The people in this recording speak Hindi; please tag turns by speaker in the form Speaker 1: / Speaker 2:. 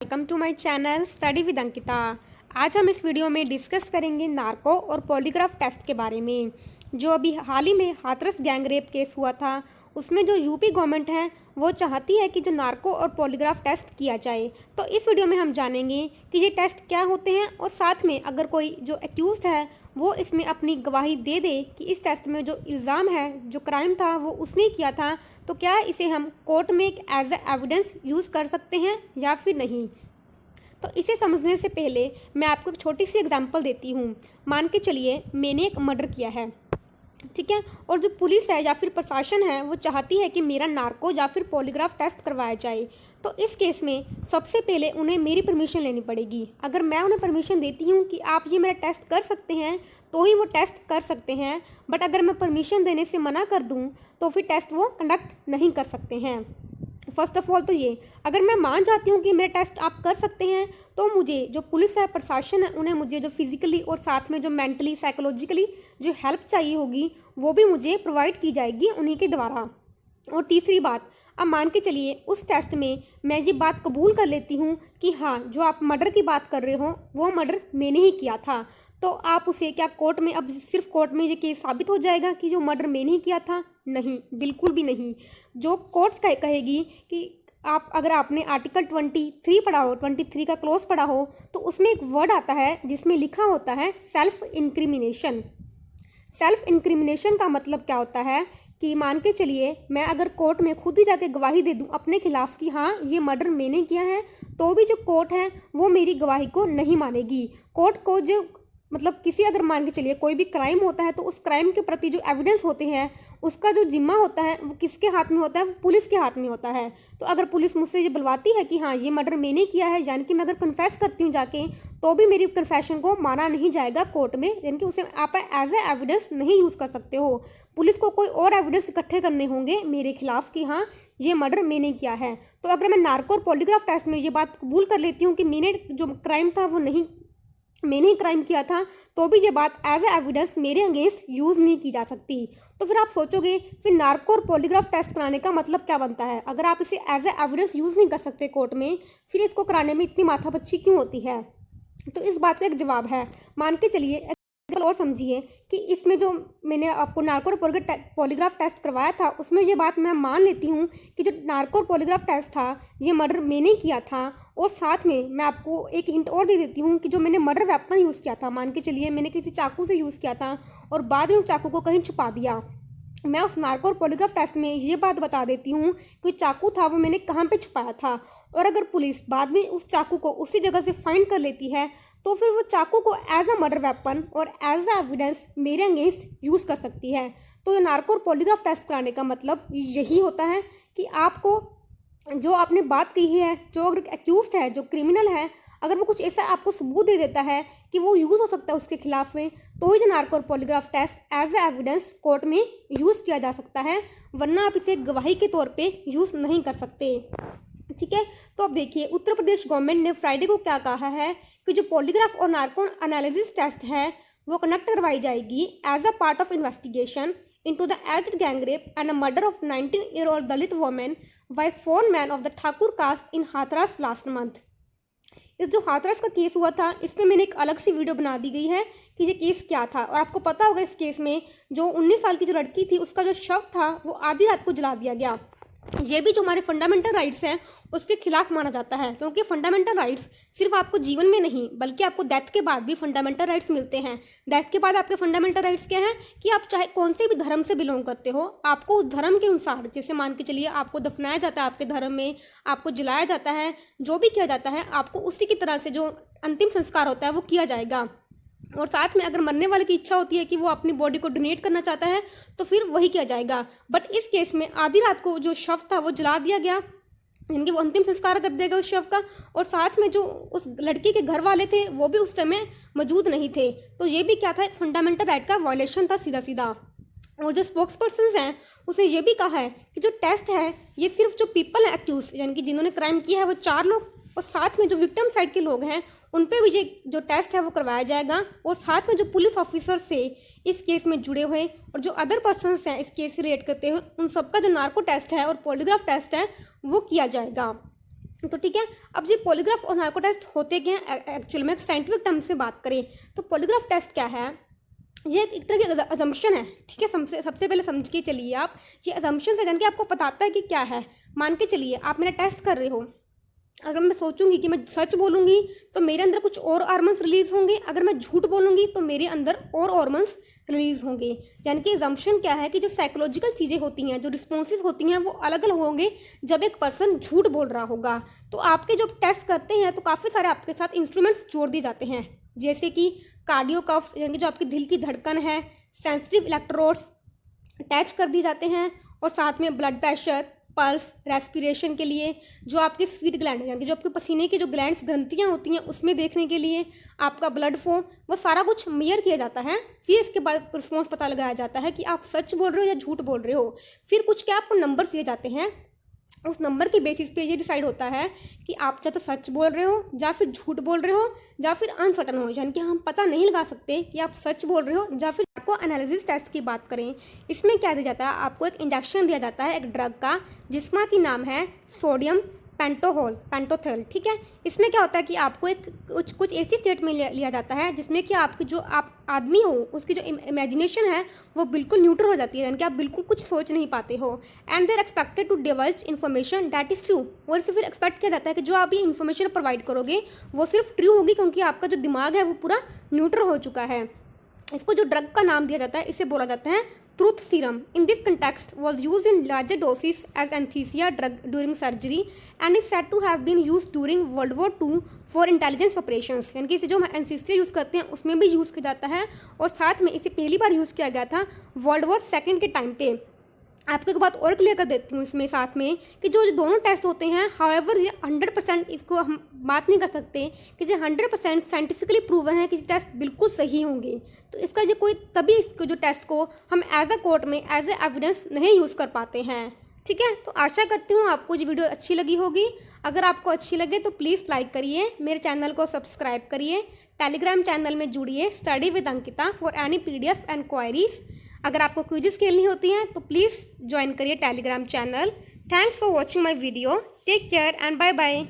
Speaker 1: Welcome to my channel study with Ankita. आज हम इस वीडियो में डिस्कस करेंगे नार्को और पॉलीग्राफ टेस्ट के बारे में। जो अभी हाल ही में हाथरस गैंग रेप केस हुआ था, उसमें जो यूपी गवर्नमेंट है वो चाहती है कि जो नार्को और पॉलीग्राफ टेस्ट किया जाए। तो इस वीडियो में हम जानेंगे कि ये टेस्ट क्या होते हैं और साथ में अगर कोई जो एक्यूज्ड है वो इसमें अपनी गवाही दे दे कि इस टेस्ट में जो इल्ज़ाम है, जो क्राइम था वो उसने किया था, तो क्या इसे हम कोर्ट में एक एज ए एविडेंस यूज़ कर सकते हैं या फिर नहीं। तो इसे समझने से पहले मैं आपको एक छोटी सी एग्जांपल देती हूँ। मान के चलिए मैंने एक मर्डर किया है, ठीक है, और जो पुलिस है या फिर प्रशासन है वो चाहती है कि मेरा नार्को या फिर पॉलीग्राफ टेस्ट करवाया जाए। तो इस केस में सबसे पहले उन्हें मेरी परमिशन लेनी पड़ेगी। अगर मैं उन्हें परमिशन देती हूँ कि आप ये मेरा टेस्ट कर सकते हैं तो ही वो टेस्ट कर सकते हैं, बट अगर मैं परमिशन देने से मना कर दूँ तो फिर टेस्ट वो कंडक्ट नहीं कर सकते हैं। फर्स्ट ऑफ ऑल तो ये, अगर मैं मान जाती हूँ कि मेरे टेस्ट आप कर सकते हैं तो मुझे जो पुलिस है, प्रशासन है, उन्हें मुझे जो फिजिकली और साथ में जो मेंटली साइकोलॉजिकली जो हेल्प चाहिए होगी वो भी मुझे प्रोवाइड की जाएगी उन्हीं के द्वारा। और तीसरी बात, अब मान के चलिए उस टेस्ट में मैं ये बात कबूल कर लेती हूँ कि हाँ, जो आप मर्डर की बात कर रहे हो वो मर्डर मैंने ही किया था, तो आप उसे क्या कोर्ट में, अब सिर्फ कोर्ट में ये केस साबित हो जाएगा कि जो मर्डर मैंने ही किया था? नहीं, बिल्कुल भी नहीं। जो कोर्ट कहेगी कि आप, अगर आपने आर्टिकल 23 पढ़ा हो, 23 का क्लोज पढ़ा हो, तो उसमें एक वर्ड आता है जिसमें लिखा होता है सेल्फ इंक्रिमिनेशन। सेल्फ इंक्रिमिनेशन का मतलब क्या होता है कि मान के चलिए मैं अगर कोर्ट में खुद ही जाके गवाही दे दूं अपने खिलाफ कि हाँ ये मर्डर मैंने किया है, तो भी जो कोर्ट है वो मेरी गवाही को नहीं मानेगी। कोर्ट को जो मतलब किसी, अगर मान के चलिए कोई भी क्राइम होता है तो उस क्राइम के प्रति जो एविडेंस होते हैं उसका जो जिम्मा होता है वो किसके हाथ में होता है? वो पुलिस के हाथ में होता है। तो अगर पुलिस मुझसे ये बुलवाती है कि हाँ ये मर्डर मैंने किया है, यानी कि मैं अगर कन्फेस करती हूँ जाके, तो भी मेरी कन्फेशन को माना नहीं जाएगा कोर्ट में, यानी कि उसे आप एज ए एविडेंस नहीं यूज़ कर सकते हो। पुलिस को कोई और एविडेंस इकट्ठे करने होंगे मेरे खिलाफ कि हाँ ये मर्डर मैंने किया है। तो अगर मैं नार्को और पॉलीग्राफ टेस्ट में ये बात कबूल कर लेती हूँ कि मैंने जो क्राइम था वो नहीं, मैंने ही क्राइम किया था, तो भी ये बात एज ए एविडेंस मेरे अगेंस्ट यूज़ नहीं की जा सकती। तो फिर आप सोचोगे फिर नार्को और पॉलीग्राफ टेस्ट कराने का मतलब क्या बनता है? अगर आप इसे एज ए एविडेंस यूज़ नहीं कर सकते कोर्ट में, फिर इसको कराने में इतनी माथापच्ची क्यों होती है? तो इस बात का एक जवाब है। मान के चलिए और समझिए कि इसमें जो मैंने आपको नार्को और पॉलीग्राफ टेस्ट करवाया था उसमें ये बात मैं मान लेती हूँ कि जो नार्को और पॉलीग्राफ टेस्ट था ये मर्डर मैंने किया था, और साथ में मैं आपको एक हिंट और दे देती हूँ कि जो मैंने मर्डर वेपन यूज़ किया था, मान के चलिए मैंने किसी चाकू से यूज़ किया था और बाद में उस चाकू को कहीं छुपा दिया। मैं उस नार्को और पॉलीग्राफ टेस्ट में ये बात बता देती हूँ कि चाकू था वो मैंने कहाँ पे छुपाया था, और अगर पुलिस बाद में उस चाकू को उसी जगह से फाइंड कर लेती है तो फिर वो चाकू को एज अ मर्डर वेपन और एज अ एविडेंस मेरे अगेंस्ट यूज़ कर सकती है। तो ये नार्को और पॉलीग्राफ टेस्ट कराने का मतलब यही होता है कि आपको जो आपने बात कही है, जो अगर एक्यूज्ड है, जो क्रिमिनल है, अगर वो कुछ ऐसा आपको सबूत दे देता है कि वो यूज़ हो सकता है उसके खिलाफ में, तो ही जो नार्को और polygraph test as a evidence court में यूज़ किया जा सकता है, वरना आप इसे गवाही के तौर पे यूज़ नहीं कर सकते। ठीक है, तो अब देखिए उत्तर प्रदेश गवर्नमेंट ने फ्राइडे को क्या कहा है कि जो पॉलीग्राफ और नार्को एनालिसिस टेस्ट है वो कंडक्ट करवाई जाएगी as a part of investigation into the alleged gang rape and a murder of 19-year-old Dalit woman by 4 men of the Thakur caste in Hathras last month। इस जो हाथरस का केस हुआ था इस पे मैंने एक अलग सी वीडियो बना दी गई है कि ये केस क्या था, और आपको पता होगा इस केस में जो 19 साल की जो लड़की थी उसका जो शव था वो आधी रात को जला दिया गया। ये भी जो हमारे फंडामेंटल राइट्स हैं उसके खिलाफ माना जाता है, क्योंकि फंडामेंटल राइट्स सिर्फ आपको जीवन में नहीं बल्कि आपको डेथ के बाद भी फंडामेंटल राइट्स मिलते हैं। डेथ के बाद आपके फंडामेंटल राइट्स क्या हैं कि आप चाहे कौन से भी धर्म से बिलोंग करते हो, आपको उस धर्म के अनुसार, जैसे मान के चलिए आपको दफनाया जाता है आपके धर्म में, आपको जलाया जाता है, जो भी किया जाता है आपको उसी की तरह से जो अंतिम संस्कार होता है वो किया जाएगा। और साथ में अगर मरने वाले की इच्छा होती है कि वो अपनी बॉडी को डोनेट करना चाहता है तो फिर वही किया जाएगा। बट इस केस में आधी रात को जो शव था वो जला दिया गया, यानी वो अंतिम संस्कार कर देगा उस शव का, और साथ में जो उस लड़की के घर वाले थे वो भी उस टाइम में मौजूद नहीं थे। तो ये भी क्या था, एक फंडामेंटल राइट का वायलेशन था सीधा सीधा। और जो स्पोक्स पर्सन हैं उसने ये भी कहा है कि जो टेस्ट है ये सिर्फ जो पीपल है एक्यूज, यानी कि जिन्होंने क्राइम किया है वो 4 लोग, और साथ में जो विक्टिम साइड के लोग हैं उन पे भी ये जो टेस्ट है वो करवाया जाएगा, और साथ में जो पुलिस ऑफिसर से इस केस में जुड़े हुए और जो अदर पर्सन्स हैं इस केस से रिलेट करते हुए उन सबका जो नार्को टेस्ट है और पॉलीग्राफ टेस्ट है वो किया जाएगा। तो ठीक है, अब जो पॉलीग्राफ और नार्को टेस्ट होते क्या हैं, एक्चुअल में साइंटिफिक टर्म से बात करें तो पॉलीग्राफ टेस्ट क्या है, ये एक तरह की अजम्पशन है। ठीक है, सबसे पहले समझ के चलिए आप, ये अजम्पशन से जान के आपको बताता है कि क्या है। मान के चलिए आप मेरा टेस्ट कर रहे हो, अगर मैं सोचूंगी कि मैं सच बोलूंगी तो मेरे अंदर कुछ और हार्मोन्स रिलीज होंगे, अगर मैं झूठ बोलूंगी तो मेरे अंदर और हार्मोन्स रिलीज होंगे। यानी कि अजम्पशन क्या है कि जो साइकोलॉजिकल चीज़ें होती हैं, जो रिस्पॉन्सेज होती हैं, वो अलग अलग होंगे जब एक पर्सन झूठ बोल रहा होगा। तो आपके जो टेस्ट करते हैं तो काफ़ी सारे आपके साथ इंस्ट्रूमेंट्स जोड़ दिए जाते हैं, जैसे कि कार्डियो कफ्स, यानी कि जो आपकी दिल की धड़कन है, सेंसिटिव इलेक्ट्रोड्स अटैच कर दिए जाते हैं, और साथ में ब्लड प्रेशर, पल्स, रेस्पिरेशन के लिए जो आपके स्वीट ग्लैंड यानी कि जो आपके पसीने की जो ग्लैंड्स ग्रंथियाँ होती हैं उसमें देखने के लिए, आपका ब्लड फ्लो, वो सारा कुछ मेजर किया जाता है। फिर इसके बाद रिस्पॉन्स पता लगाया जाता है कि आप सच बोल रहे हो या झूठ बोल रहे हो। फिर कुछ क्या आपको नंबर्स दिए जाते हैं, उस नंबर के बेसिस पे ये डिसाइड होता है कि आप चाहे तो सच बोल रहे हो या फिर झूठ बोल रहे हो या फिर अनसर्टन हो, यानी कि हम पता नहीं लगा सकते कि आप सच बोल रहे हो या फिर। आपको एनालिसिस टेस्ट की बात करें, इसमें क्या दिया जाता है, आपको एक इंजेक्शन दिया जाता है एक ड्रग का जिसका की नाम है सोडियम पेंटोथेल। ठीक है, इसमें क्या होता है कि आपको एक कुछ ऐसी स्टेट में लिया जाता है जिसमें कि आपकी जो आप आदमी हो उसकी जो इमेजिनेशन है वो बिल्कुल न्यूट्रल हो जाती है, यानी कि आप बिल्कुल कुछ सोच नहीं पाते हो। And they're expected to divulge information that is true, और इससे फिर एक्सपेक्ट किया जाता है कि जो आप ये इन्फॉर्मेशन प्रोवाइड करोगे वो सिर्फ ट्रू होगी, क्योंकि आपका जो दिमाग है वो पूरा न्यूट्रल हो चुका है। इसको जो ड्रग का नाम दिया जाता है इसे बोला जाता है truth serum. In this context was used in larger doses as anesthesia drug during surgery and is said to have been used during World War II for intelligence operations। यानी कि इसे जो हम एनेस्थीसिया यूज़ करते हैं उसमें भी यूज़ किया जाता है, और साथ में इसे पहली बार यूज़ किया गया था वर्ल्ड वॉर सेकेंड के टाइम पे। आपको एक बात और क्लियर कर देती हूँ इसमें साथ में कि जो दोनों टेस्ट होते हैं, हाउएवर ये 100% इसको हम बात नहीं कर सकते कि जो 100% साइंटिफिकली प्रूवन है कि टेस्ट बिल्कुल सही होंगे। तो इसका जो कोई तभी इसको जो टेस्ट को हम एज अ कोर्ट में एज ए एविडेंस नहीं यूज़ कर पाते हैं। ठीक है, तो आशा करती हूँ आपको ये वीडियो अच्छी लगी होगी। अगर आपको अच्छी लगे तो प्लीज़ लाइक करिए, मेरे चैनल को सब्सक्राइब करिए, टेलीग्राम चैनल में जुड़िए study with Ankita for any PDF and queries. अगर आपको क्विज़ खेलनी होती हैं तो प्लीज़ ज्वाइन करिए Telegram channel. Thanks for watching my video, take care and bye bye.